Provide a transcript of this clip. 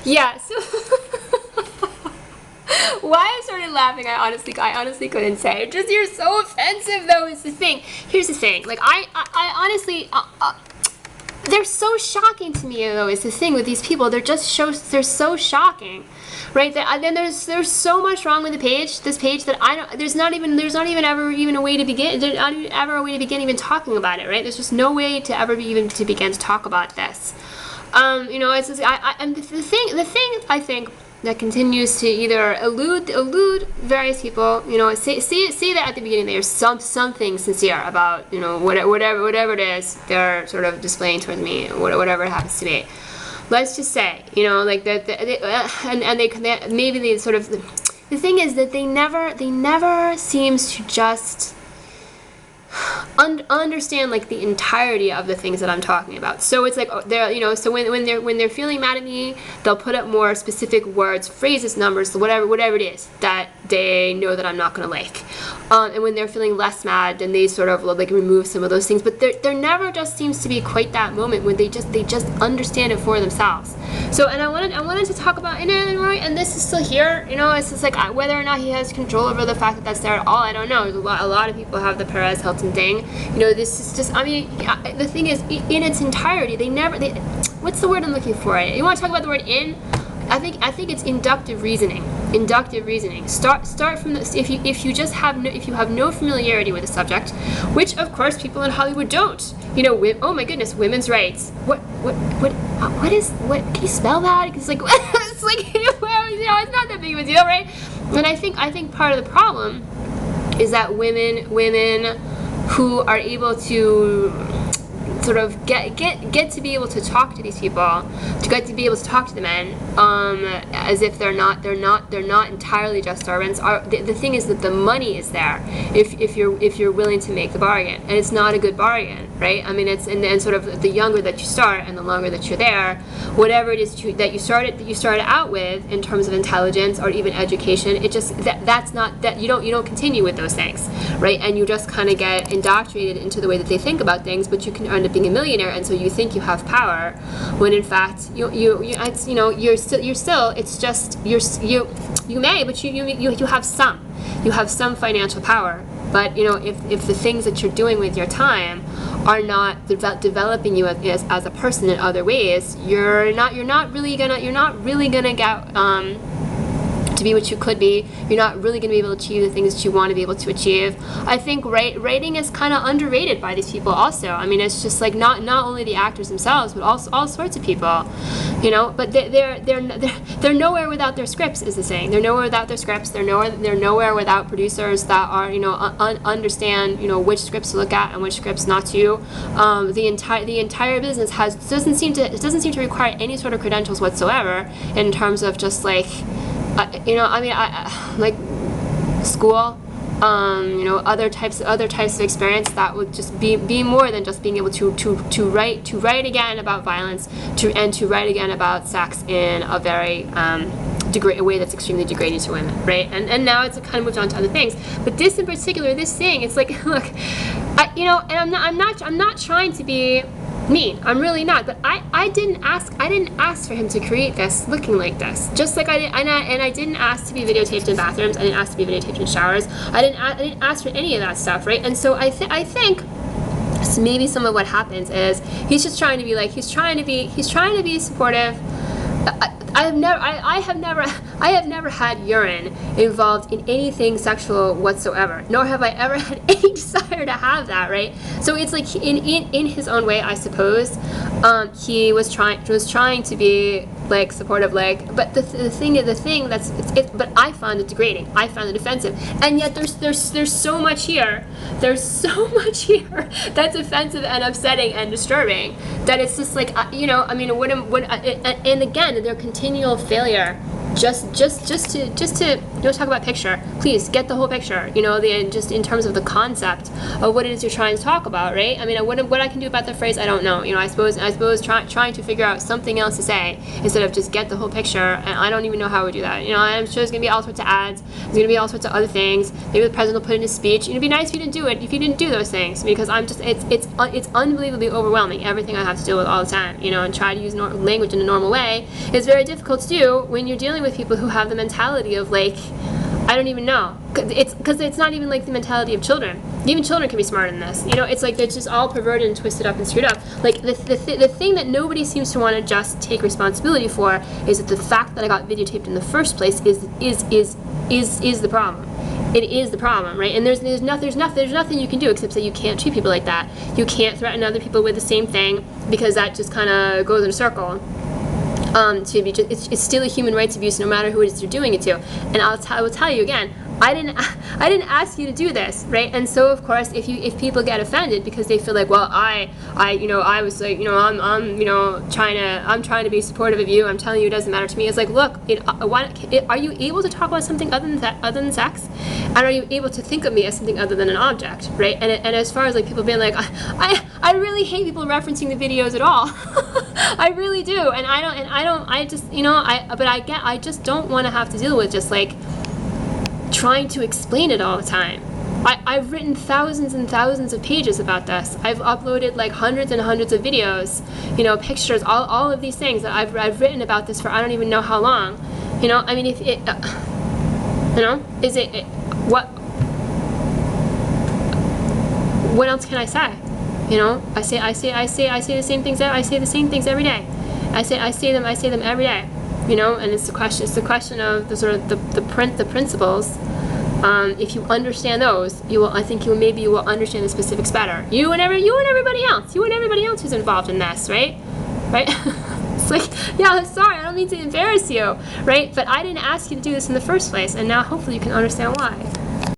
Yeah, so why I started laughing, I honestly couldn't say. Just, you're so offensive, though, is the thing. Here's the thing. Like, I honestly, they're so shocking to me, though, is the thing with these people. They're so shocking, right? And then there's so much wrong with this page that there's not even ever a way to begin. There's not even ever a way to begin even talking about it, right? There's just no way to ever begin to talk about this. You know, it's just, and the thing I think that continues to either elude various people, you know, say that at the beginning there's something sincere about, you know, whatever it is they're sort of displaying towards me, whatever it happens to be. Let's just say, you know, like that, and they maybe they sort of, the thing is that they never seems to just understand like the entirety of the things that I'm talking about. So it's like they're, you know, so when they're feeling mad at me, they'll put up more specific words, phrases, numbers, whatever it is that they know that I'm not gonna like. And when they're feeling less mad, then they sort of like remove some of those things. But there never just seems to be quite that moment when they just understand it for themselves. So, and I wanted to talk about, and this is still here. You know, it's just like whether or not he has control over the fact that that's there at all, I don't know. There's a lot of people have the Perez Hilton thing. You know, this is just, I mean, the thing is, in its entirety, what's the word I'm looking for? You want to talk about the word in? I think it's inductive reasoning. Start from this. If you have no familiarity with the subject, which of course people in Hollywood don't. You know, oh my goodness, women's rights. What can you spell that? It's like it's like, you know, it's not that big of a deal, right? And I think part of the problem is that women who are able to sort of get to be able to talk to these people, to get to be able to talk to the men, as if they're not entirely just servants. The thing is that the money is there if you're willing to make the bargain, and it's not a good bargain, right? I mean, it's and sort of the younger that you start and the longer that you're there, whatever it is that you started out with in terms of intelligence or even education, it just that's not that you don't continue with those things, right? And you just kind of get indoctrinated into the way that they think about things, but you can end up being a millionaire, and so you think you have power when in fact you may, but you have some financial power. But you know, if the things that you're doing with your time are not developing you as a person in other ways, you're not really gonna get to be what you could be. You're not really going to be able to achieve the things that you want to be able to achieve. I think writing is kind of underrated by these people also. I mean, it's just like not only the actors themselves, but also all sorts of people, you know. But they're nowhere without their scripts, is the saying. They're nowhere without their scripts. They're nowhere without producers that are, you know, understand, you know, which scripts to look at and which scripts not to. The entire business doesn't seem to require any sort of credentials whatsoever in terms of just like, you know, I mean, like school, you know, other types of experience that would just be more than just being able to write again about violence, to write again about sex in a very a way that's extremely degrading to women, right? And now it's kind of moved on to other things. But this in particular, this thing, it's like, look, you know, and I'm not trying to be mean. I'm really not. But I didn't ask for him to create this looking like this. Just like I didn't ask to be videotaped in bathrooms. I didn't ask to be videotaped in showers. I didn't ask for any of that stuff, right? And so I think maybe some of what happens is he's just trying to be like, he's trying to be supportive. I have never had urine involved in anything sexual whatsoever, nor have I ever had any desire to have that, right? So it's like in his own way, I suppose, he was trying to be like supportive, like, but the thing that's but I found it degrading. I found it offensive, and yet there's so much here. There's so much here that's offensive and upsetting and disturbing that it's just like, you know, I mean, and again, their continual failure just to You want to talk about picture? Please get the whole picture. You know, just in terms of the concept of what it is you're trying to talk about, right? I mean, what I can do about the phrase, I don't know. You know, I suppose trying to figure out something else to say instead of just get the whole picture. And I don't even know how I would do that. You know, I'm sure there's gonna be all sorts of ads. There's gonna be all sorts of other things. Maybe the president will put in a speech. It'd be nice if you didn't do it. If you didn't do those things, because it's unbelievably overwhelming. Everything I have to deal with all the time. You know, and try to use language in a normal way is very difficult to do when you're dealing with people who have the mentality of like, I don't even know. Because it's not even like the mentality of children. Even children can be smarter than this. You know, it's like they're just all perverted and twisted up and screwed up. Like the thing that nobody seems to want to just take responsibility for is that the fact that I got videotaped in the first place is the problem. It is the problem, right? And there's nothing you can do except that you can't treat people like that. You can't threaten other people with the same thing, because that just kind of goes in a circle. It's still a human rights abuse, no matter who it is you're doing it to. And I will tell you again, I didn't ask you to do this, right? And so of course, if people get offended because they feel like, well, I was like, you know, I'm trying to be supportive of you. I'm telling you it doesn't matter to me. It's like, look, are you able to talk about something other than sex? And are you able to think of me as something other than an object, right? And as far as like people being like, I really hate people referencing the videos at all. I really do, and I just don't want to have to deal with just like trying to explain it all the time. I've written thousands and thousands of pages about this. I've uploaded like hundreds and hundreds of videos, you know, pictures, all of these things that I've written about this for I don't even know how long. You know, I mean, if it, you know, is it what else can I say? You know, I say the same things. I say the same things every day. I say them every day. You know, and it's the question of the sort of the principles. If you understand those, you will understand the specifics better. You and everybody else who's involved in this, right? Right? It's like, yeah, I'm sorry, I don't mean to embarrass you, right? But I didn't ask you to do this in the first place, and now hopefully you can understand why.